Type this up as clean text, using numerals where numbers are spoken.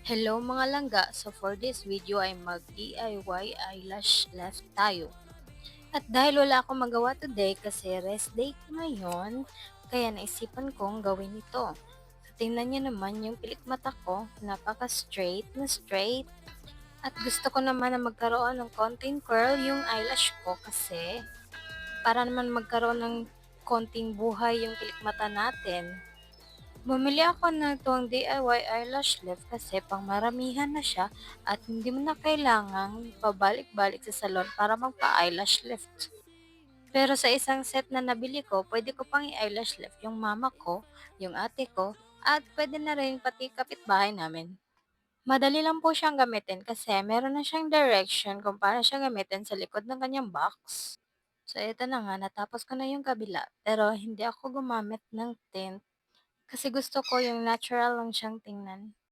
Hello mga langga! So for this video ay mag-DIY eyelash left tayo. At dahil wala akong magawa today kasi rest day ko ngayon, kaya naisipan kong gawin ito. So tingnan niyo naman yung pilik mata ko, napaka-straight na straight. At gusto ko naman na magkaroon ng konting curl yung eyelash ko kasi para naman magkaroon ng konting buhay yung pilik mata natin. Bumili ako ng itong DIY eyelash lift kasi pang maramihan na siya at hindi mo na kailangang pabalik-balik sa salon para magpa-eyelash lift. Pero sa isang set na nabili ko, pwede ko pang i-eyelash lift yung mama ko, yung ate ko, at pwede na rin pati kapitbahay namin. Madali lang po siyang gamitin kasi meron na siyang direction kung paano siya gamitin sa likod ng kanyang box. So ito na nga, natapos ko na yung kabila pero hindi ako gumamit ng tint kasi gusto ko yung natural lang siyang tingnan.